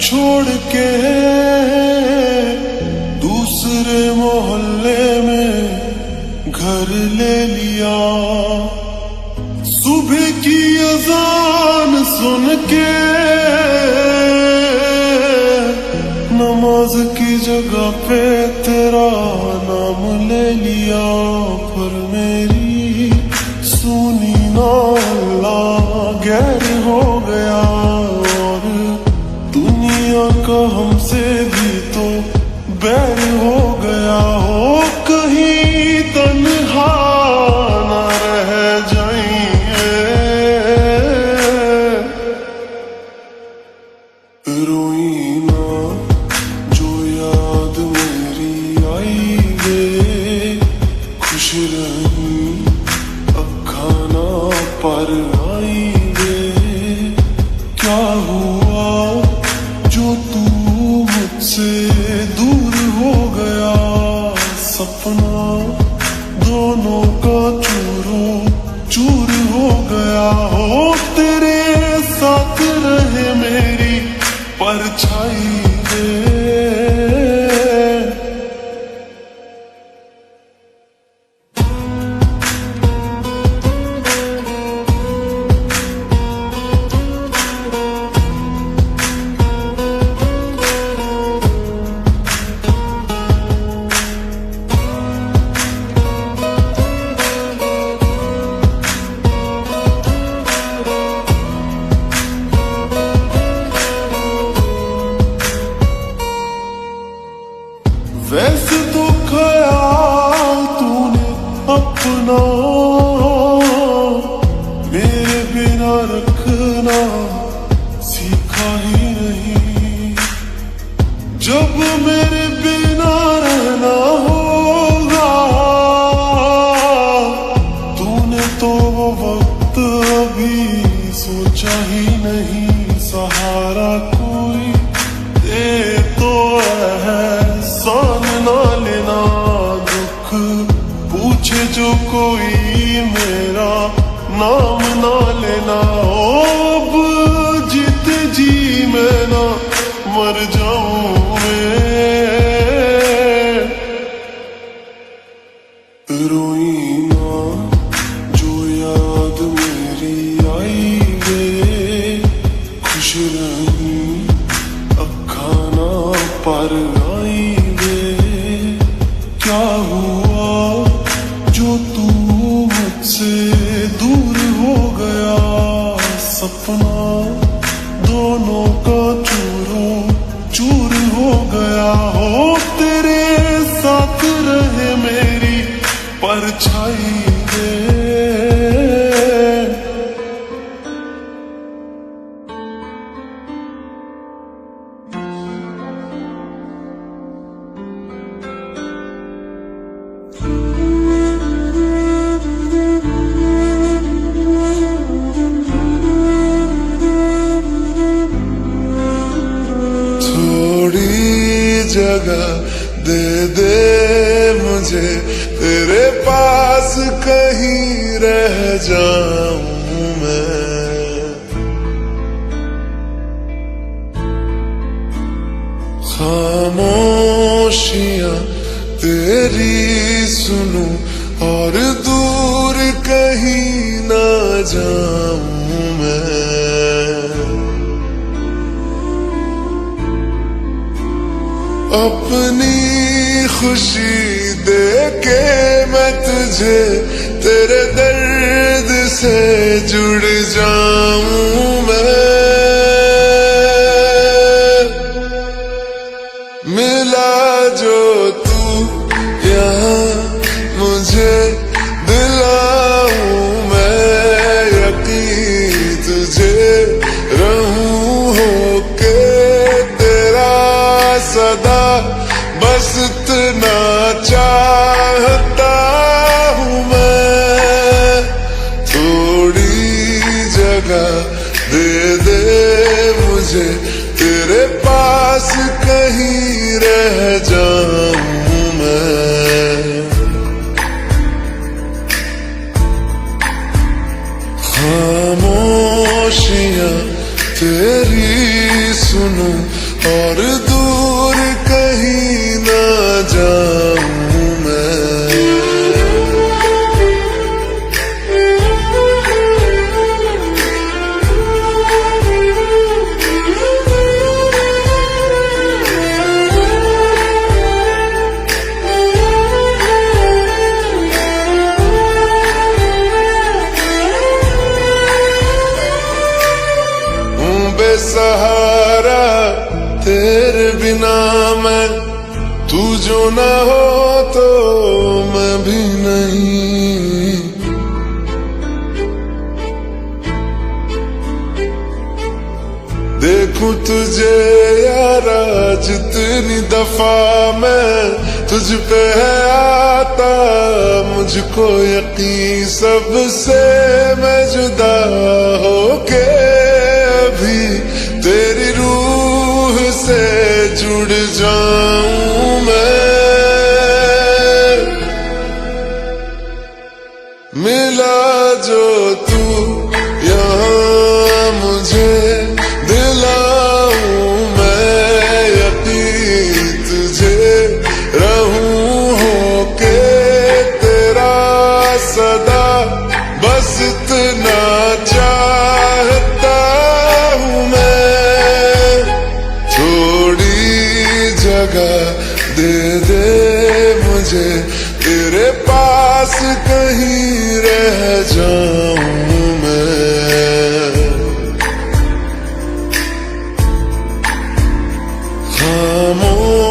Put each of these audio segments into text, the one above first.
छोड़ के दूसरे मोहल्ले में घर ले लिया। सुबह की अजान सुन के नमाज की जगह पे तेरा नाम ले लिया। पर मेरी सुनी ना अल्लाह गैर हो गया, और दुनिया का हमसे भी तो बैर हो गया। हो कहीं तन्हा ना रह जाइए, रोई ना जो याद मेरी आई वे, खुश रही अखा ना पर आई वे। क्या हुआ जो तू मुझसे दूर हो गया, सपना दोनों का चूरो चूर हो गया। हो तेरे साथ रहे मेरी परछाई वे। वैसे तो ख्याल तूने अपना मेरे बिना रखना सीखा ही नहीं। जब मेरे बिना रहना होगा, तूने तो वो वक्त अभी सोचा ही नहीं। सहारा कोई दे तो है सान ना लेना, दुख पूछे जो कोई मेरा नाम ना लेना। अब जीत जी मैं ना मर जाऊं मैं, रोई ना जो याद मेरी आई वे, खुश रही अखा ना पर आई वे। क्या हुआ जो तू मुझसे दूर हो गया, सपना दोनों का चूरो चूर हो गया। हो तेरे साथ रहे मेरी परछाई वे। जगह दे दे मुझे तेरे पास, कहीं रह जाऊं मैं। खामोशियां तेरी सुनूं और दूर कहीं ना जाऊं मैं। अपनी खुशी दे के मैं तुझे तेरे दर्द से जुड़ जाऊं मैं। मिला जो तू यहाँ मुझे दिलाऊं मैं यकीन तुझे रहूं होके तेरा सदा, बस इतना चाहता हूँ मैं। थोड़ी जगह दे दे मुझे तेरे पास, कहीं रह जाऊं मैं। खामोशियां तेरी सुनूं और दूर कहीं ना जाऊं मैं। बेसहारा तेरे बिना मैं, तू जो ना हो तो मैं भी नहीं। देखूं तुझे यारा जितनी दफा मैं तुझ पे है आता, मुझको यकीन सबसे मैं जुदा होके भी तेरी रूह से जुड़ जाऊं मैं। मिला जो तू यहाँ मुझे दिलाऊं मैं यकीन तुझे रहूं होके तेरा सदा, बस इतना चाहता हूँ मैं। थोड़ी जगह दे दे मुझे तेरे पास, कहीं रह जाऊं मैं।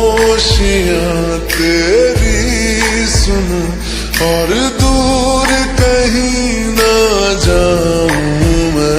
खामोशियां तेरी सुनूं और दूर कहीं ना जाऊं मैं।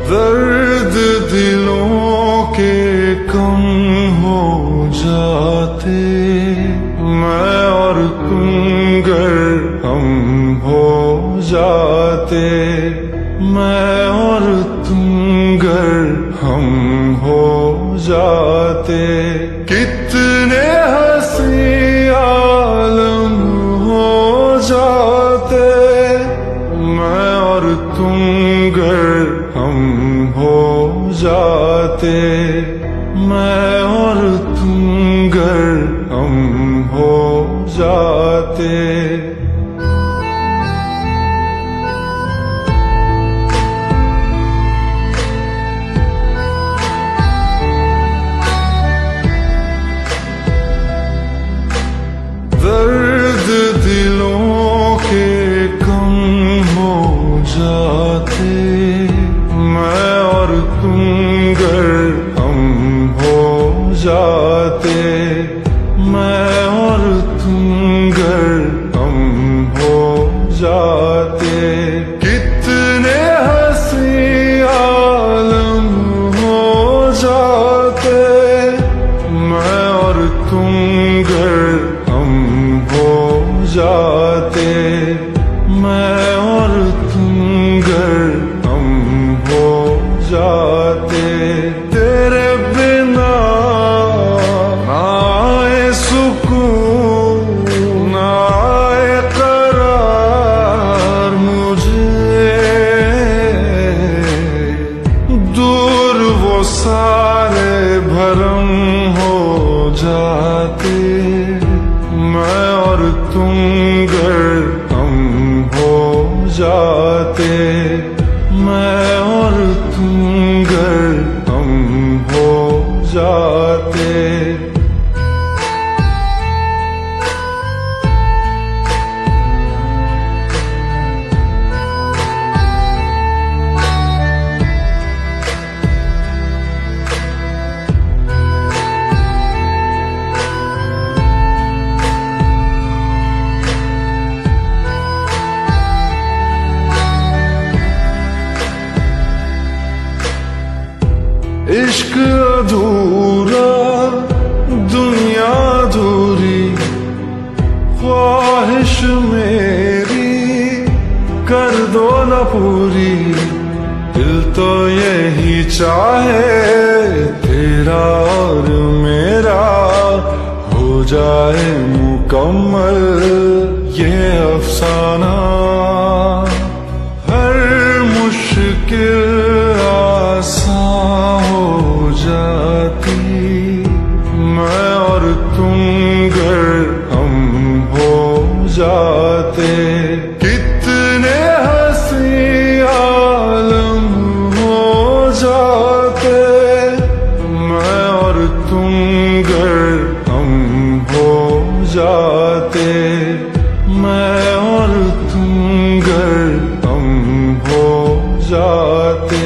दर्द दिलों के कम हो जाते, मैं और तुम गर हम हो जाते, मैं और तुम गर हम हो जाते। कितने हंसी आलम हो जाते, मैं और तुम गर हम हो जाते, मैं और तुम गर हम हो जाते। दर्द दिलों के कम हो जाते, मैं और तुम गर हम हो जाते, मैं और तुम गर हम हो जाते। कितने हंसी आलम हो जाते, मैं और तुम गर हम हो जाते, मैं और तुम गर हम हो जाते। तेरे बिना ना आए सुकून, ना आए करार मुझे, दूर वो सारे भरम हो जाते, मैं और तुम गर हम हो जाते, मैं और तुम गर हम हो जाते। जाए मुकम्मल ये अफसाना। हर मुश्किल आसान हो जाती, मैं और तुम गर हम हो जाते। कितने हंसी आलम हो जाते, मैं और तुम गर हम हो जाते। मैं और तुम गर हम हो जाते।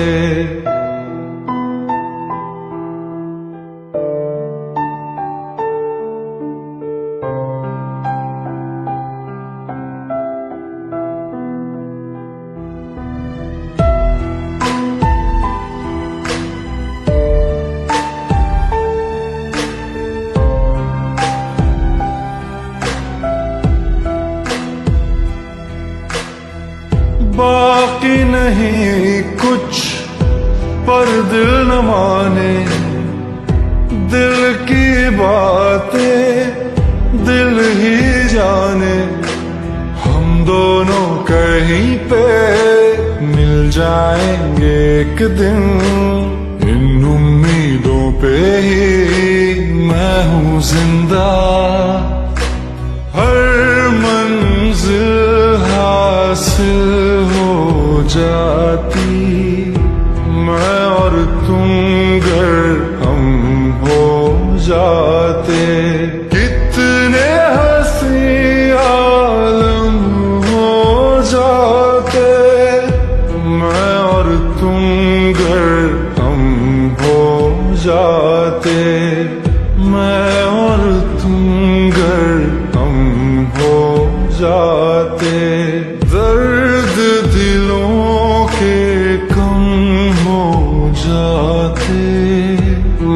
बाकी नहीं कुछ पर दिल न माने, दिल की बातें दिल ही जाने। हम दोनों कहीं पे मिल जाएंगे एक दिन, इन उम्मीदों पे ही मैं हूँ जिंदा। हर मंजिल हासिल हो जाती, मैं और तुम गर हम हो जाते। कितने हंसी आलम हो जाते, मैं और तुम गर हम हो जाते। मैं और तुम गर हम हो जाते। दर्द दिलों के कम हो जाते,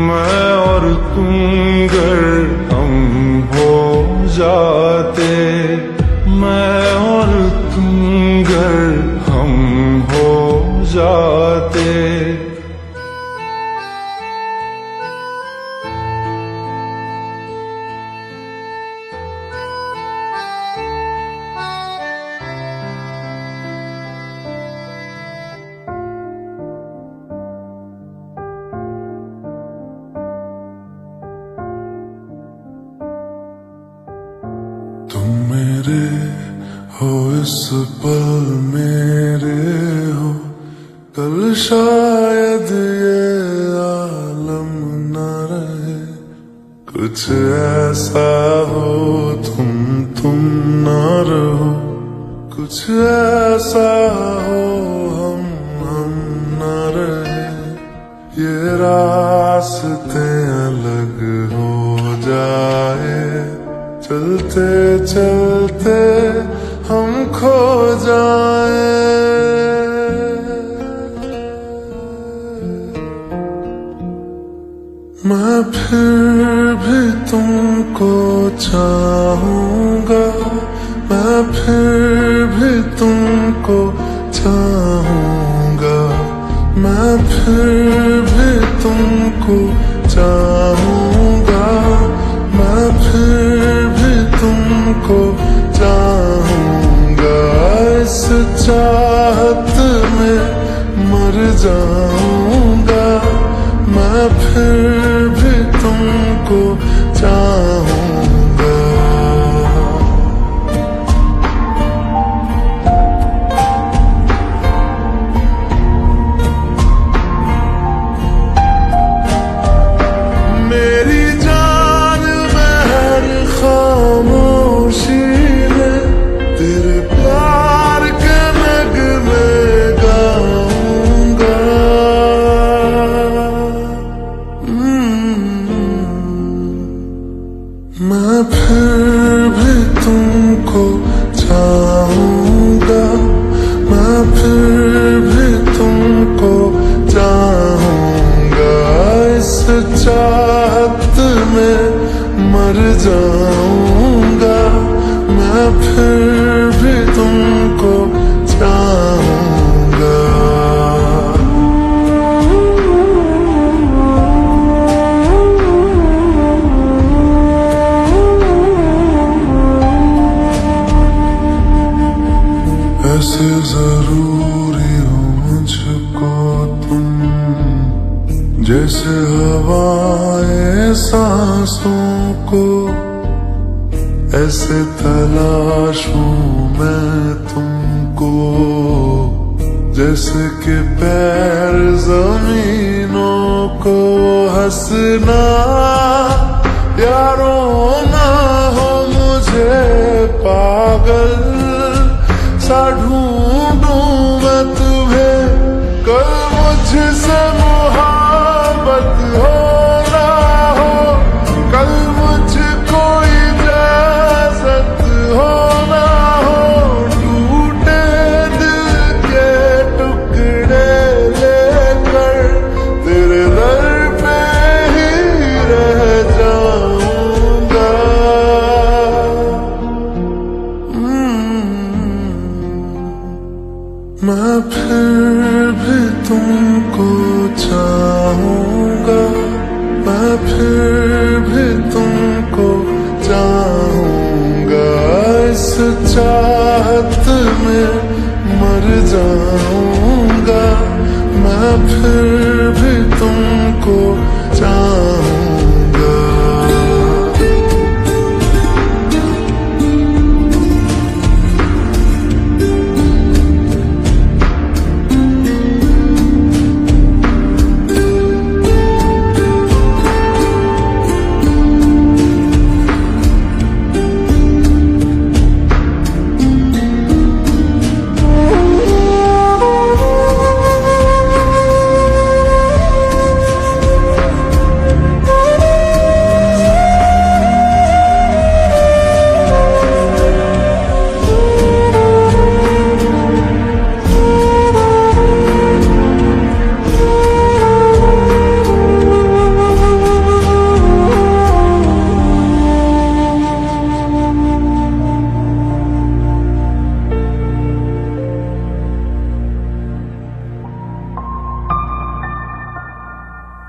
मैं और तुम गर हम हो जाते। मैं और तुम गर हम हो जाते। तुम मेरे हो इस पल मेरे हो, कल शायद ये आलम न रहे। कुछ ऐसा हो तुम न रहो, कुछ ऐसा हो हम न रहे। ये रास्ते अलग हो जाए, चलते चलते हम खो जाए। मैं फिर भी तुमको चाहूंगा, मैं फिर भी तुमको चाहूंगा। मैं फिर भी तुमको चाहूंगा, मैं फिर भी तुमको चाहूंगा। इस चाहत में मर जाऊंगा, मैं फिर भी तुमको चाहूंगा। मेरी जान में हर खामोशी में तेरे प्यार के नगमे गाऊंगा। मैं फिर भी तुमको चाहूंगा, मैं फिर भी तुमको चाहूंगा। इस चाहत में मर जाऊंगा, मैं फिर भी तुमको चाहूंगा। जैसे हवाएं सांसों को ऐसे तलाशूं मैं तुमको, जैसे कि पैर जमीनों को। हंसना या रोना हो मुझे पागल सा ढूंढूं मैं तुम्हें, कल मुझसे मोहब्बत हो ना हो, कल मुझको इजाजत हो ना हो, टूटे दिल के टुकड़े लेकर तेरे दर पे ही रह जाऊंगा। मैं फिर भी तुमको चाहूंगा, मैं फिर भी तुमको चाहूंगा। इस चाहत में मर जाऊंगा, मैं फिर भी तुमको चाहूंगा।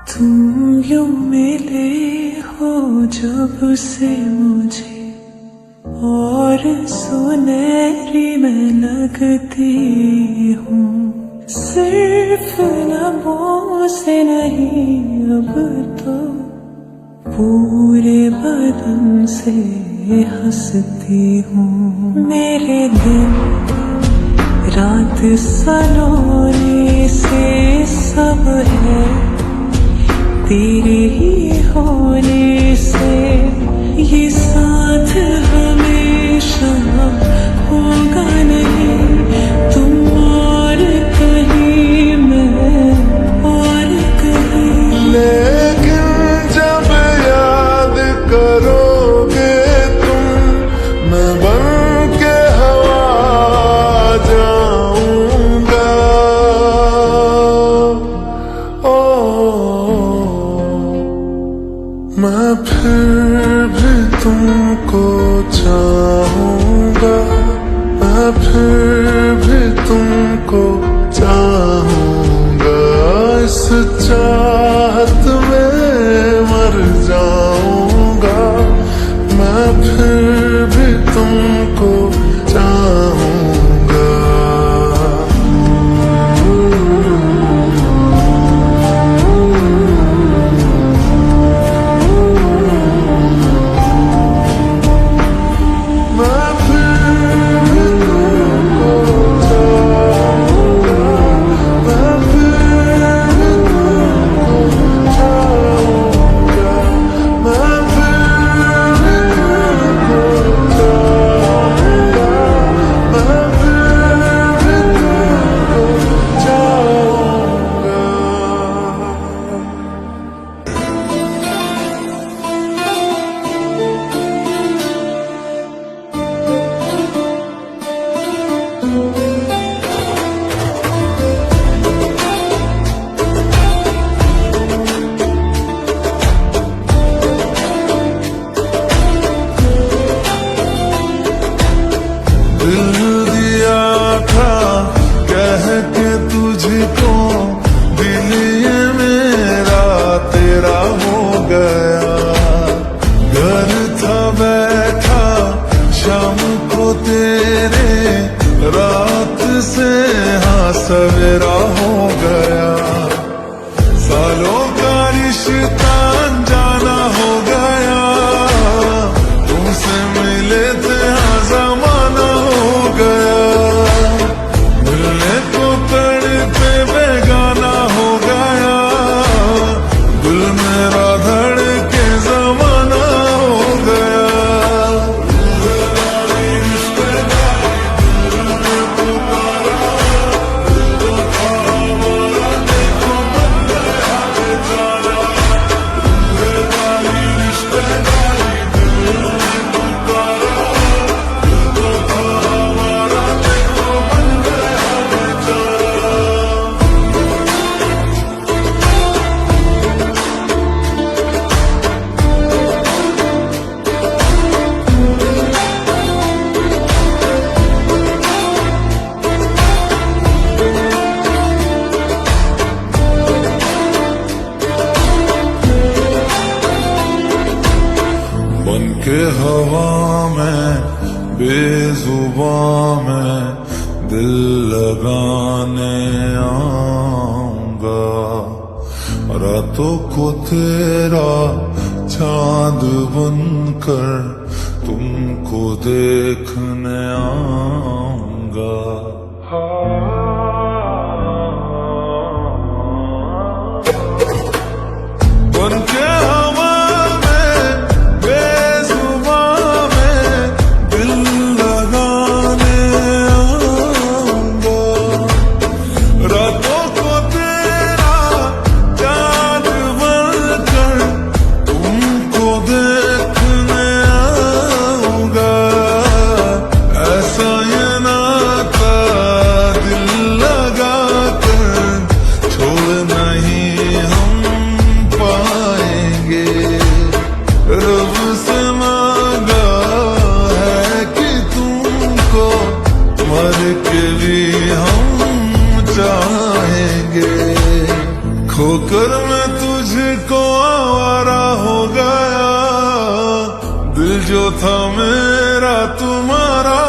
तुम यूं मिले हो जब से मुझे, और सुनहरी मैं लगती हूँ। सिर्फ लबों से नहीं अब तो पूरे बदन से हंसती हूँ। मेरे दिन रात सलोने से सब है तेरे ही होने से, ये साथ हमेशा होगा नहीं, तुम और कहीं मैं और कहीं। लेकिन जब याद करोगे तुम, मैं बन के हवा जाऊंगा। मैं फिर भी तुमको चाहूंगा, मैं फिर भी तुमको चाहूंगा। इस चाहत में मर जाऊंगा, मैं फिर भी तुमको चाहूंगा। हवा में बेजुबां में दिल लगाने आऊंगा, रातों को तेरा चांद बनकर तुमको देखने आऊंगा। बनके हवा में बेजुबां में दिल लगाने आऊंगा, रातों को तेरा चांद बनकर तुमको देखने आऊंगा। ऐसा ये नाता दिल लगा कर छोड़ नहीं हम पाएंगे। रब से मांगा है कि तुमको मर के भी हम चाहेंगे। खोकर मैं तुझको आवारा हो गया, दिल जो था मेरा तुम्हारा